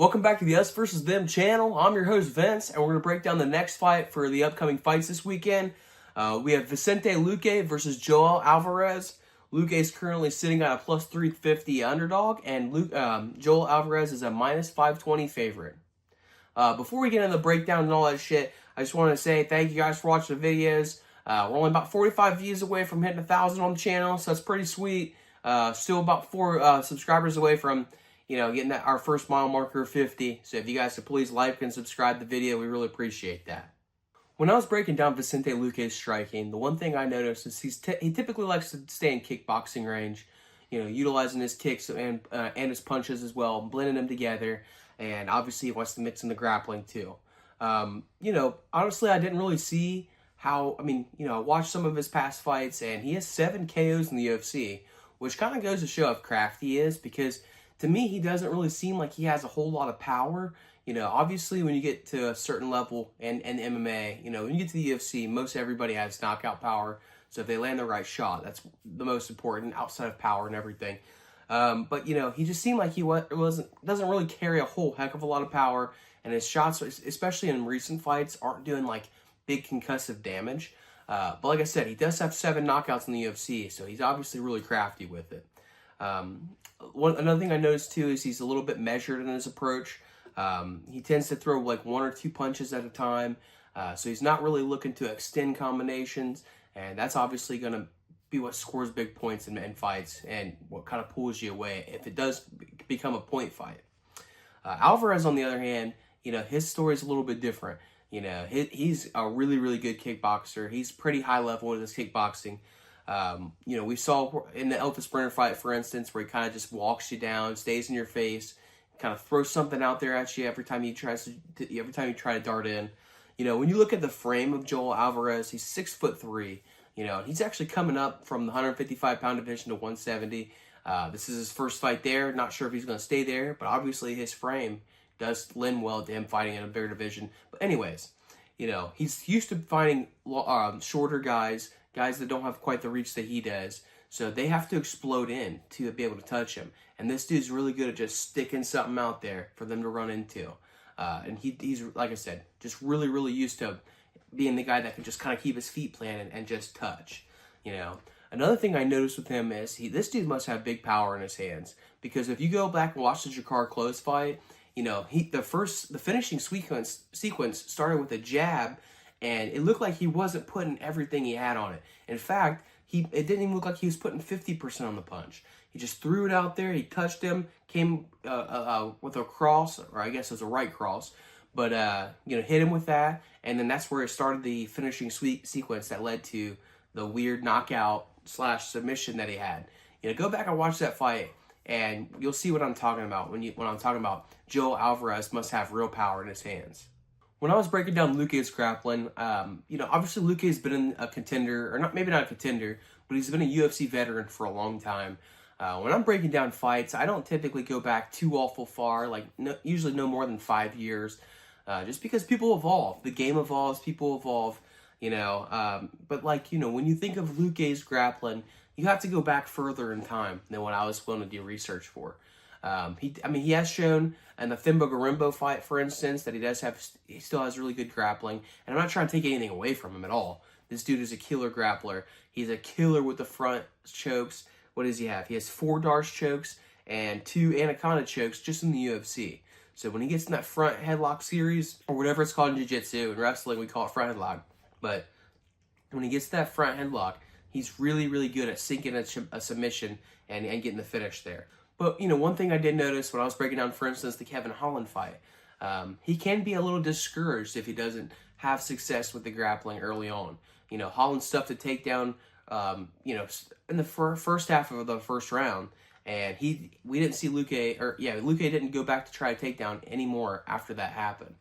Welcome back to the Us versus Them channel. I'm your host Vince, and we're going to break down the next fight for the upcoming fights this weekend. We have Vicente Luque versus Joel Alvarez. Luque is currently sitting at a plus 350 underdog, and Joel Alvarez is a minus 520 favorite. Before we get into the breakdown and all that shit, I just want to say thank you guys for watching the videos. We're only about 45 views away from hitting 1,000 on the channel, so that's pretty sweet. Still about 4 subscribers away from getting our first mile marker of 50. So if you guys could please like and subscribe the video, we really appreciate that. When I was breaking down Vicente Luque's striking, the one thing I noticed is he typically likes to stay in kickboxing range, utilizing his kicks and his punches as well, blending them together, and obviously he wants to mix in the grappling too. Honestly, I didn't really see how, I watched some of his past fights, and he has 7 KOs in the UFC, which kind of goes to show how crafty he is, because to me, he doesn't really seem like he has a whole lot of power. Obviously, when you get to a certain level in MMA, when you get to the UFC, most everybody has knockout power. So if they land the right shot, that's the most important outside of power and everything. But he just seemed like he doesn't really carry a whole heck of a lot of power, and his shots, especially in recent fights, aren't doing like big concussive damage. But like I said, he does have 7 knockouts in the UFC, so he's obviously really crafty with it. Another thing I noticed too is he's a little bit measured in his approach. He tends to throw like 1 or 2 punches at a time, so he's not really looking to extend combinations, and that's obviously going to be what scores big points in fights and what kind of pulls you away if it does become a point fight. Alvarez, on the other hand, his story is a little bit different. He's a really, really good kickboxer. He's pretty high level with his kickboxing. We saw in the Elvis Sprinter fight, for instance, where he kind of just walks you down, stays in your face, kind of throws something out there at you every time you try to dart in. When you look at the frame of Joel Alvarez, he's 6'3". He's actually coming up from the 155-pound division to 170. This is his first fight there. Not sure if he's going to stay there, but obviously his frame does lend well to him fighting in a bigger division. But anyways, he's used to fighting shorter guys that don't have quite the reach that he does. So they have to explode in to be able to touch him. And this dude's really good at just sticking something out there for them to run into. And he's, like I said, just really, really used to being the guy that can just kind of keep his feet planted and just touch. Another thing I noticed with him is this dude must have big power in his hands. Because if you go back and watch the Jakar Close fight, the finishing sequence started with a jab, and it looked like he wasn't putting everything he had on it. In fact, it didn't even look like he was putting 50% on the punch. He just threw it out there. He touched him, came with a cross, or I guess it was a right cross, but hit him with that, and then that's where it started the finishing sequence that led to the weird knockout / submission that he had. Go back and watch that fight, and you'll see what I'm talking about when I'm talking about Joel Alvarez must have real power in his hands. When I was breaking down Luque's grappling, obviously Luque's been a contender, or maybe not a contender, but he's been a UFC veteran for a long time. When I'm breaking down fights, I don't typically go back too awful far, usually no more than 5 years, just because people evolve. The game evolves, people evolve, but when you think of Luque's grappling, you have to go back further in time than what I was willing to do research for. He has shown in the Thimba Garimbo fight, for instance, that he still has really good grappling. And I'm not trying to take anything away from him at all. This dude is a killer grappler. He's a killer with the front chokes. What does he have? He has 4 Darce chokes and 2 Anaconda chokes just in the UFC. So when he gets in that front headlock series, or whatever it's called in jiu-jitsu, in wrestling we call it front headlock. But when he gets to that front headlock, he's really, really good at sinking a submission and getting the finish there. But, one thing I did notice when I was breaking down, for instance, the Kevin Holland fight, he can be a little discouraged if he doesn't have success with the grappling early on. Holland stuffed a takedown, in the first half of the first round, and we didn't see Luque didn't go back to try a takedown anymore after that happened.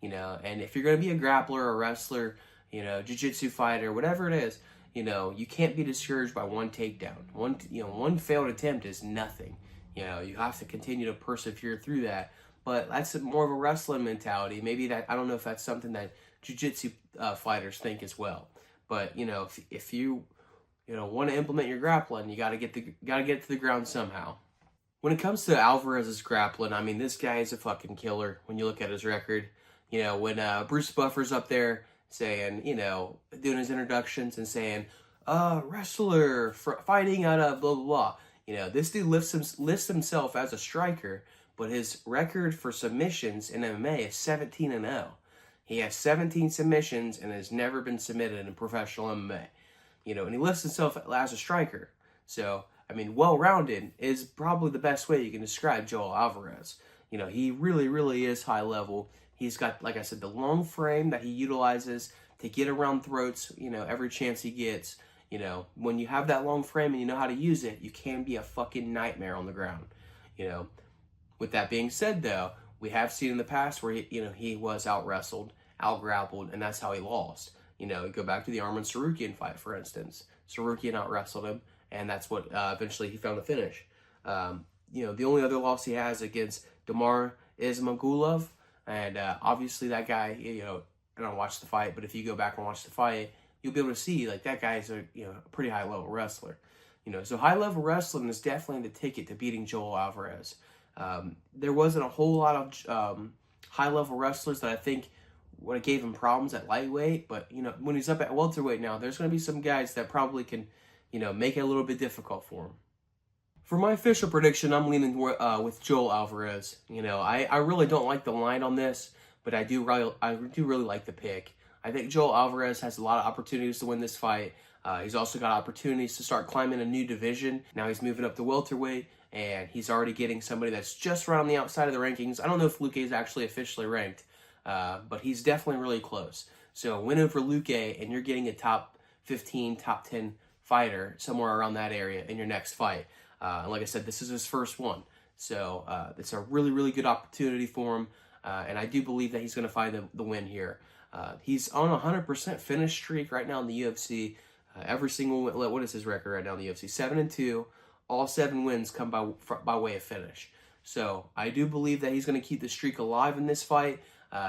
And if you're going to be a grappler or a wrestler, jiu-jitsu fighter, whatever it is, you can't be discouraged by one takedown. One failed attempt is nothing. You have to continue to persevere through that. But that's more of a wrestling mentality. Maybe I don't know if that's something that jiu-jitsu fighters think as well. But if you want to implement your grappling, you got to get to the ground somehow. When it comes to Alvarez's grappling, I mean, this guy is a fucking killer when you look at his record. You know, when Bruce Buffer's up there saying, you know, doing his introductions and saying, wrestler fighting out of blah, blah, blah. You know, this dude lists himself as a striker, but his record for submissions in MMA is 17-0. He has 17 submissions and has never been submitted in professional MMA. You know, and he lists himself as a striker. So, I mean, well-rounded is probably the best way you can describe Joel Alvarez. You know, he really, really is high level. He's got, like I said, the long frame that he utilizes to get around throats, you know, every chance he gets. You know, when you have that long frame and you know how to use it, you can be a fucking nightmare on the ground. You know, with that being said, though, we have seen in the past where, he was out-wrestled, out-grappled, and that's how he lost. You know, go back to the Arman Sarukian fight, for instance. Sarukian out-wrestled him, and that's what eventually he found the finish. You know, the only other loss he has against Damar Ismagulov, and obviously that guy, you know, I don't watch the fight, but if you go back and watch the fight, you'll be able to see, like, that guy's a pretty high-level wrestler. You know, so high-level wrestling is definitely the ticket to beating Joel Alvarez. There wasn't a whole lot of high-level wrestlers that I think would have gave him problems at lightweight, but, you know, when he's up at welterweight now, there's going to be some guys that probably can, you know, make it a little bit difficult for him. For my official prediction, I'm leaning with Joel Alvarez. You know, I really don't like the line on this, but I do really like the pick. I think Joel Alvarez has a lot of opportunities to win this fight. He's also got opportunities to start climbing a new division. Now he's moving up to welterweight, and he's already getting somebody that's just right on the outside of the rankings. I don't know if Luque is actually officially ranked, but he's definitely really close. So win over Luque, and you're getting a top 15, top 10 fighter somewhere around that area in your next fight. And like I said, this is his first one. So it's a really, really good opportunity for him. And I do believe that he's going to find the win here. He's on a 100% finish streak right now in the UFC. Every single win, what is his record right now in the UFC? 7-2. All 7 wins come by way of finish. So I do believe that he's going to keep the streak alive in this fight,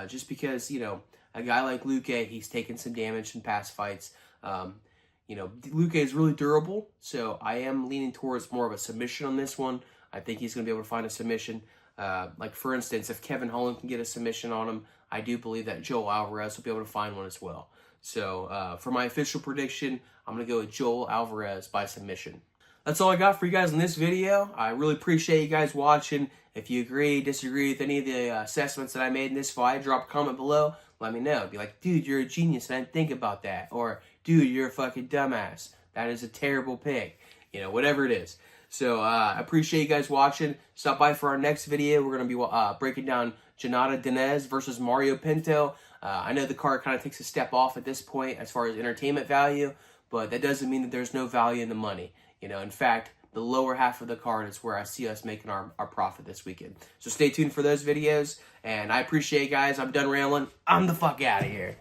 just because, you know, a guy like Luque, he's taken some damage in past fights. You know, Luque is really durable, so I am leaning towards more of a submission on this one. I think he's going to be able to find a submission. Like, for instance, if Kevin Holland can get a submission on him, I do believe that Joel Alvarez will be able to find one as well. So for my official prediction, I'm going to go with Joel Alvarez by submission. That's all I got for you guys in this video. I really appreciate you guys watching. If you agree, disagree with any of the assessments that I made in this fight, drop a comment below. Let me know. Be like, dude, you're a genius. I didn't think about that. Or, dude, you're a fucking dumbass. That is a terrible pick. You know, whatever it is. So I appreciate you guys watching. Stop by for our next video. We're going to be breaking down Janata Dinez versus Mario Pinto. I know the card kind of takes a step off at this point as far as entertainment value, but that doesn't mean that there's no value in the money. You know, in fact, the lower half of the card is where I see us making our profit this weekend. So stay tuned for those videos, and I appreciate you guys. I'm done rambling. I'm the fuck out of here.